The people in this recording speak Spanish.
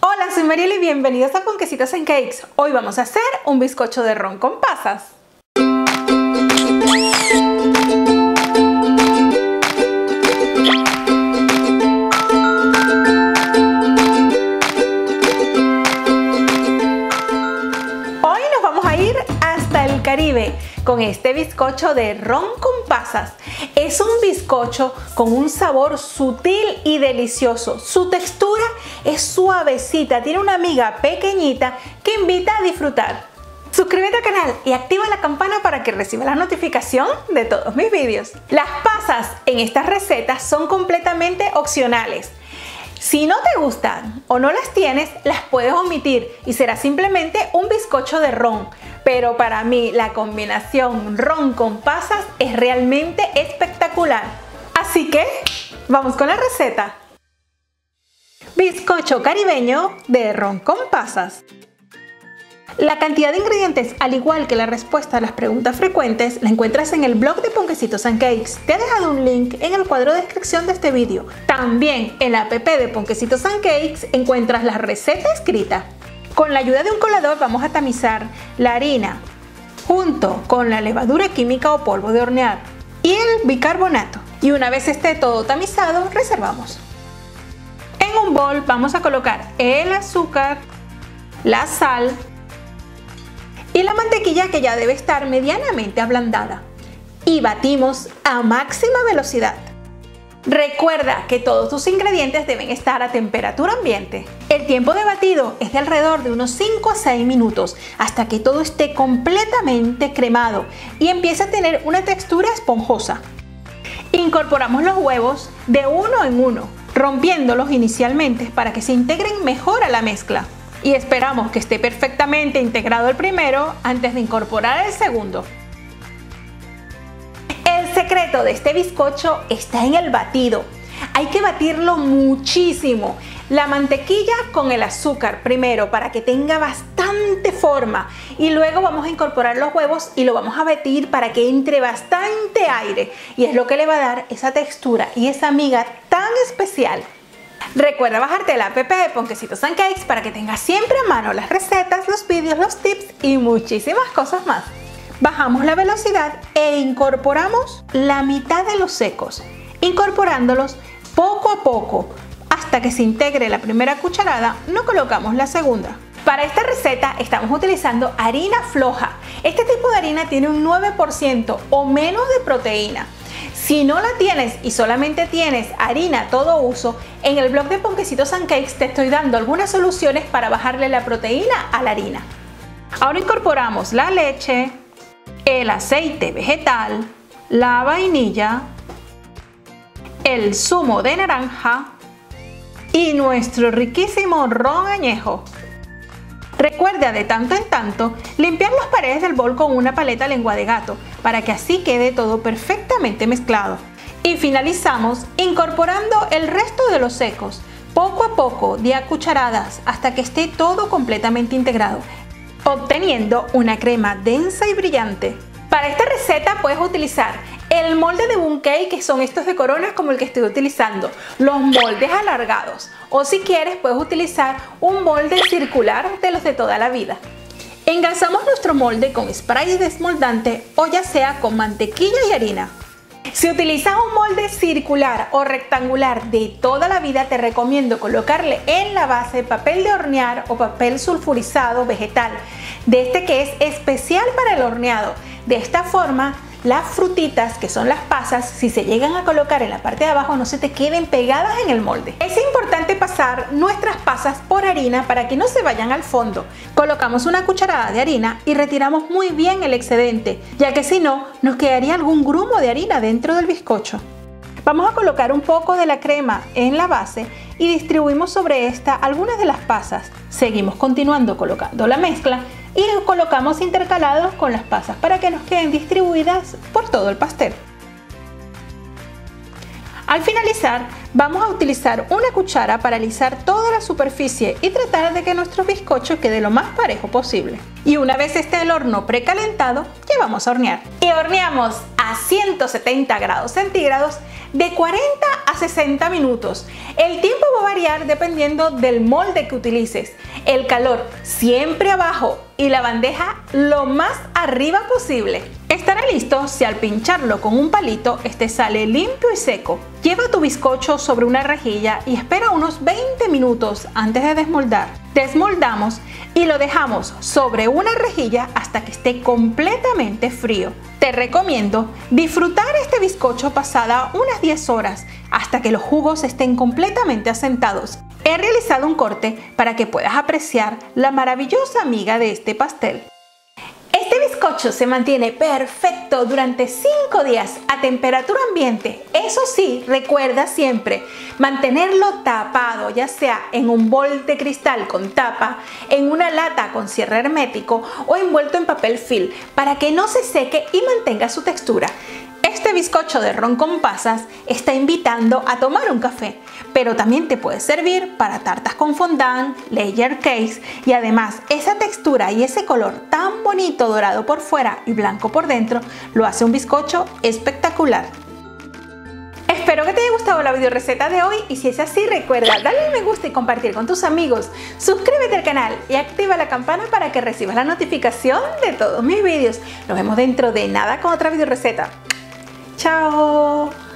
Hola, soy Mariela y bienvenidos a Ponquecitos and Cakes. Hoy vamos a hacer un bizcocho de ron con pasas. Hoy nos vamos a ir hasta el Caribe con este bizcocho de ron con pasas. Es un bizcocho con un sabor sutil y delicioso. Su textura es suavecita, tiene una miga pequeñita que invita a disfrutar. Suscríbete al canal y activa la campana para que recibas la notificación de todos mis vídeos. Las pasas en estas recetas son completamente opcionales. Si no te gustan o no las tienes, las puedes omitir y será simplemente un bizcocho de ron. Pero para mí la combinación ron con pasas es realmente espectacular. Así que vamos con la receta. Bizcocho caribeño de ron con pasas. La cantidad de ingredientes, al igual que la respuesta a las preguntas frecuentes, la encuentras en el blog de Ponquecitos and Cakes. Te he dejado un link en el cuadro de descripción de este vídeo. También en la app de Ponquecitos and Cakes encuentras la receta escrita. Con la ayuda de un colador vamos a tamizar la harina junto con la levadura química o polvo de hornear y el bicarbonato. Y una vez esté todo tamizado, reservamos. En un bol vamos a colocar el azúcar, la sal y la mantequilla, que ya debe estar medianamente ablandada, y batimos a máxima velocidad. Recuerda que todos tus ingredientes deben estar a temperatura ambiente. El tiempo de batido es de alrededor de unos 5 a 6 minutos hasta que todo esté completamente cremado y empiece a tener una textura esponjosa. Incorporamos los huevos de uno en uno, rompiéndolos inicialmente para que se integren mejor a la mezcla. Y esperamos que esté perfectamente integrado el primero antes de incorporar el segundo. El secreto de este bizcocho está en el batido. Hay que batirlo muchísimo. La mantequilla con el azúcar primero para que tenga bastante forma y luego vamos a incorporar los huevos y lo vamos a batir para que entre bastante aire, y es lo que le va a dar esa textura y esa miga tan especial. Recuerda bajarte la app de Ponquecitos and Cakes para que tengas siempre a mano las recetas, los vídeos, los tips y muchísimas cosas más. Bajamos la velocidad e incorporamos la mitad de los secos, incorporándolos poco a poco hasta que se integre la primera cucharada. No colocamos la segunda. Para esta receta estamos utilizando harina floja. Este tipo de harina tiene un 9% o menos de proteína. Si no la tienes y solamente tienes harina todo uso, en el blog de Ponquecitos and Cakes te estoy dando algunas soluciones para bajarle la proteína a la harina. Ahora incorporamos la leche, el aceite vegetal, la vainilla, el zumo de naranja y nuestro riquísimo ron añejo. Recuerda de tanto en tanto limpiar las paredes del bol con una paleta lengua de gato para que así quede todo perfectamente mezclado. Y finalizamos incorporando el resto de los secos, poco a poco, de a cucharadas, hasta que esté todo completamente integrado, obteniendo una crema densa y brillante. Para esta receta puedes utilizar el molde de bundt cake, que son estos de coronas como el que estoy utilizando, los moldes alargados, o si quieres puedes utilizar un molde circular de los de toda la vida. Engrasamos nuestro molde con spray desmoldante o ya sea con mantequilla y harina. Si utilizas un molde circular o rectangular de toda la vida, te recomiendo colocarle en la base papel de hornear o papel sulfurizado vegetal, de este que es especial para el horneado. De esta forma, las frutitas, que son las pasas, si se llegan a colocar en la parte de abajo, no se te queden pegadas en el molde. Es importante pasar nuestras pasas por harina para que no se vayan al fondo. Colocamos una cucharada de harina y retiramos muy bien el excedente, ya que si no, nos quedaría algún grumo de harina dentro del bizcocho. Vamos a colocar un poco de la crema en la base y distribuimos sobre esta algunas de las pasas. Seguimos continuando colocando la mezcla y lo colocamos intercalados con las pasas para que nos queden distribuidas por todo el pastel. Al finalizar, vamos a utilizar una cuchara para alisar toda la superficie y tratar de que nuestro bizcocho quede lo más parejo posible. Y una vez esté el horno precalentado, llevamos a hornear. Y horneamos a a 170 grados centígrados de 40 a 60 minutos. El tiempo va a variar dependiendo del molde que utilices. El calor siempre abajo y la bandeja lo más arriba posible. Estará listo si al pincharlo con un palito este sale limpio y seco. Lleva tu bizcocho sobre una rejilla y espera unos 20 minutos antes de desmoldar. Desmoldamos y lo dejamos sobre una rejilla hasta que esté completamente frío. Te recomiendo disfrutar este bizcocho pasada unas 10 horas hasta que los jugos estén completamente asentados. He realizado un corte para que puedas apreciar la maravillosa miga de este pastel. Este bizcocho se mantiene perfecto durante 5 días a temperatura ambiente. Eso sí, recuerda siempre mantenerlo tapado, ya sea en un bol de cristal con tapa, en una lata con cierre hermético o envuelto en papel film para que no se seque y mantenga su textura. Este bizcocho de ron con pasas está invitando a tomar un café, pero también te puede servir para tartas con fondant, layer cakes y además esa textura y ese color tan bonito dorado por fuera y blanco por dentro lo hace un bizcocho espectacular. Espero que te haya gustado la video receta de hoy y si es así recuerda darle me gusta y compartir con tus amigos, suscríbete al canal y activa la campana para que recibas la notificación de todos mis videos. Nos vemos dentro de nada con otra video receta. ¡Chao!